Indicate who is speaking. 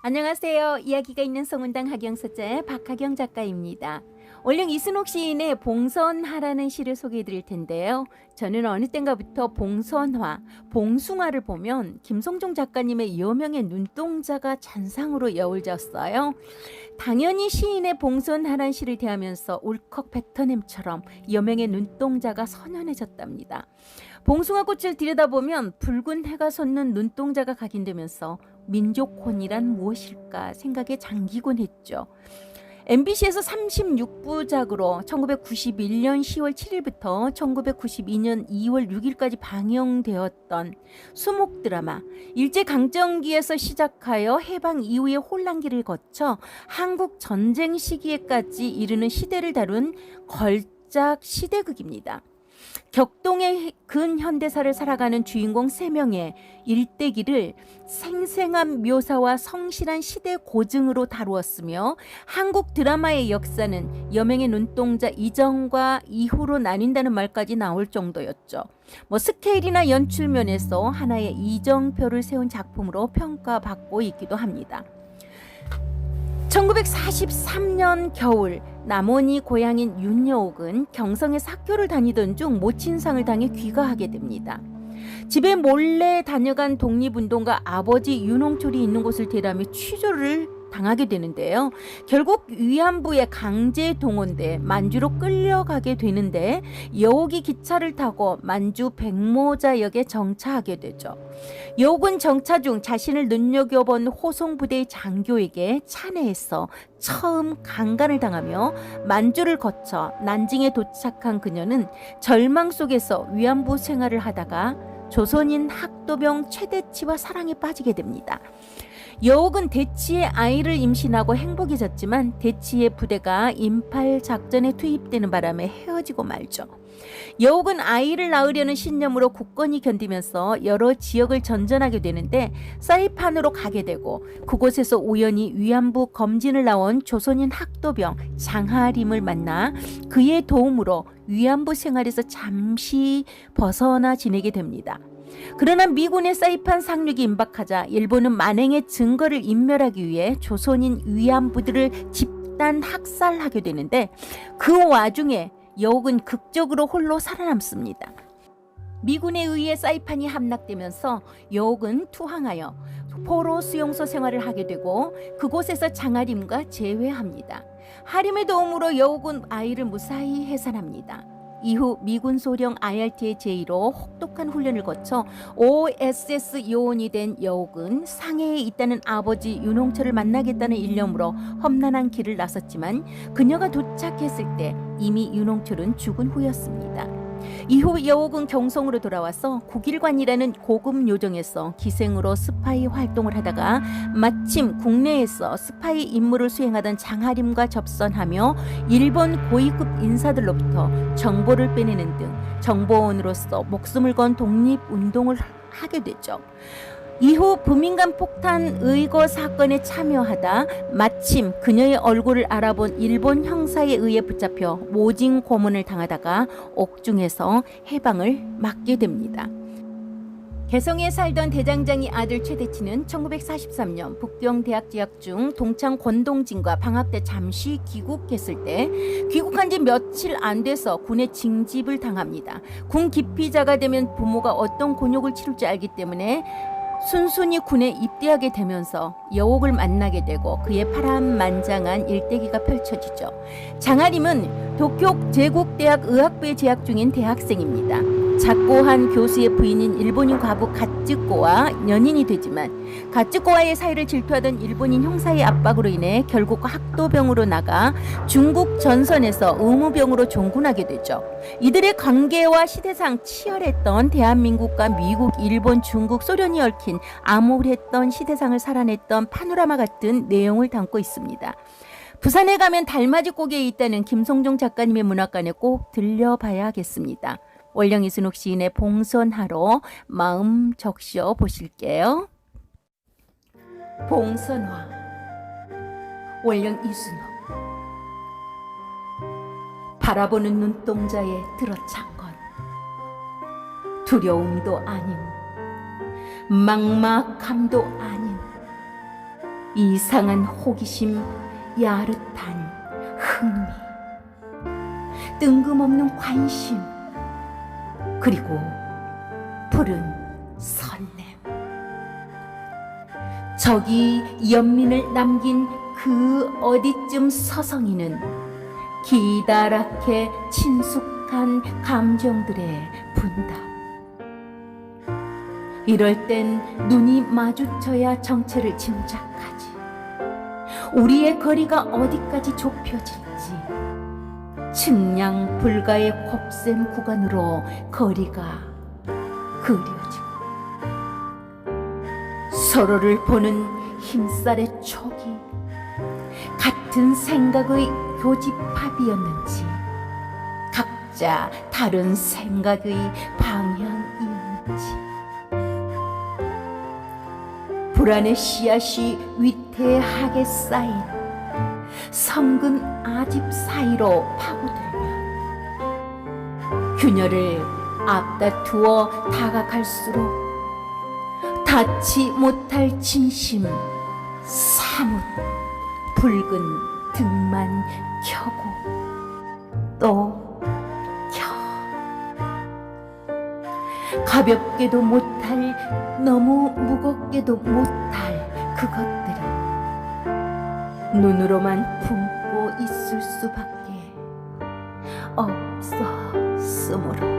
Speaker 1: 안녕하세요. 이야기가 있는 송은당 학영서자의 박하경 작가입니다. 원령 이순옥 시인의 봉선화라는 시를 소개해 드릴 텐데요. 저는 어느 땐가부터 봉선화, 봉숭아를 보면 김성종 작가님의 여명의 눈동자가 잔상으로 여울졌어요. 당연히 시인의 봉선화란 시를 대하면서 울컥 뱉어냄처럼 여명의 눈동자가 선연해졌답니다. 봉숭아 꽃을 들여다보면 붉은 해가 솟는 눈동자가 각인되면서 민족혼이란 무엇일까 생각에 잠기곤 했죠. MBC에서 36부작으로 1991년 10월 7일부터 1992년 2월 6일까지 방영되었던 수목 드라마 일제강점기에서 시작하여 해방 이후의 혼란기를 거쳐 한국 전쟁 시기에까지 이르는 시대를 다룬 걸작 시대극입니다. 격동의 근현대사를 살아가는 주인공 3명의 일대기를 생생한 묘사와 성실한 시대 고증으로 다루었으며 한국 드라마의 역사는 여명의 눈동자 이전과 이후로 나뉜다는 말까지 나올 정도였죠. 스케일이나 연출 면에서 하나의 이정표를 세운 작품으로 평가받고 있기도 합니다. 1943년 겨울 남원이 고향인 윤여옥은 경성에서 학교를 다니던 중 모친상을 당해 귀가하게 됩니다. 집에 몰래 다녀간 독립운동가 아버지 윤홍철이 있는 곳을 대라며 취조를 당하게 되는데요. 결국 위안부에 강제 동원돼 만주로 끌려가게 되는데 여옥이 기차를 타고 만주 백모자역에 정차하게 되죠. 여옥은 정차 중 자신을 눈여겨본 호송부대의 장교에게 찬해해서 처음 강간을 당하며 만주를 거쳐 난징에 도착한 그녀는 절망 속에서 위안부 생활을 하다가 조선인 학도병 최대치와 사랑에 빠지게 됩니다. 여옥은 대치의 아이를 임신하고 행복해졌지만 대치의 부대가 인팔 작전에 투입되는 바람에 헤어지고 말죠. 여옥은 아이를 낳으려는 신념으로 굳건히 견디면서 여러 지역을 전전하게 되는데 사이판으로 가게 되고 그곳에서 우연히 위안부 검진을 나온 조선인 학도병 장하림을 만나 그의 도움으로 위안부 생활에서 잠시 벗어나 지내게 됩니다. 그러나 미군의 사이판 상륙이 임박하자 일본은 만행의 증거를 인멸하기 위해 조선인 위안부들을 집단 학살하게 되는데 그 와중에 여옥은 극적으로 홀로 살아남습니다. 미군에 의해 사이판이 함락되면서 여옥은 투항하여 포로 수용소 생활을 하게 되고 그곳에서 장하림과 재회합니다. 하림의 도움으로 여옥은 아이를 무사히 해산합니다. 이후 미군 소령 IRT의 제의로 혹독한 훈련을 거쳐 OSS 요원이 된 여옥은 상해에 있다는 아버지 윤홍철을 만나겠다는 일념으로 험난한 길을 나섰지만 그녀가 도착했을 때 이미 윤홍철은 죽은 후였습니다. 이후 여옥은 경성으로 돌아와서 국일관이라는 고급 요정에서 기생으로 스파이 활동을 하다가 마침 국내에서 스파이 임무를 수행하던 장하림과 접선하며 일본 고위급 인사들로부터 정보를 빼내는 등 정보원으로서 목숨을 건 독립운동을 하게 되죠. 이후 부민간 폭탄 의거 사건에 참여하다 마침 그녀의 얼굴을 알아본 일본 형사에 의해 붙잡혀 모진 고문을 당하다가 옥중에서 해방을 맞게 됩니다. 개성에 살던 대장장이 아들 최대치는 1943년 북경대학 재학 중 동창 권동진과 방학 때 잠시 귀국했을 때 귀국한 지 며칠 안 돼서 군에 징집을 당합니다. 군 기피자가 되면 부모가 어떤 곤욕을 치를지 알기 때문에 순순히 군에 입대하게 되면서 여옥을 만나게 되고 그의 파란만장한 일대기가 펼쳐지죠. 장하림은 도쿄 제국대학 의학부에 재학 중인 대학생입니다. 작고한 교수의 부인인 일본인 과부 가츠코와 연인이 되지만 가츠코와의 사이를 질투하던 일본인 형사의 압박으로 인해 결국 학도병으로 나가 중국 전선에서 의무병으로 종군하게 되죠. 이들의 관계와 시대상 치열했던 대한민국과 미국, 일본, 중국, 소련이 얽힌 암울했던 시대상을 살아냈던 파노라마 같은 내용을 담고 있습니다. 부산에 가면 달맞이 고개에 있다는 김성종 작가님의 문학관에 꼭 들려봐야겠습니다. 원령 이순옥 시인의 봉선화로 마음 적셔 보실게요. 봉선화 원령 이순옥 바라보는 눈동자에 들어찬 건 두려움도 아닌 막막함도 아닌 이상한 호기심, 야릇한 흥미, 뜬금없는 관심, 그리고 푸른 설렘. 저기 연민을 남긴 그 어디쯤 서성이는 기다랗게 친숙한 감정들의 분담. 이럴 땐 눈이 마주쳐야 정체를 짐작하지. 우리의 거리가 어디까지 좁혀질지. 측량 불가의 곱셈 구간으로 거리가 그려지고, 서로를 보는 힘살의 촉이 같은 생각의 교집합이었는지, 각자 다른 생각의 방향이었는지. 불안의 씨앗이 위태하게 쌓인 성근 아집 사이로 파고들면 균열을 앞다투어 다가갈수록 닿지 못할 진심, 사뭇 붉은 등만 켜고 또 켜. 가볍게도 못할, 너무 무겁게도 못할 그것들은 눈으로만 품고 있을 수밖에 없었으므로.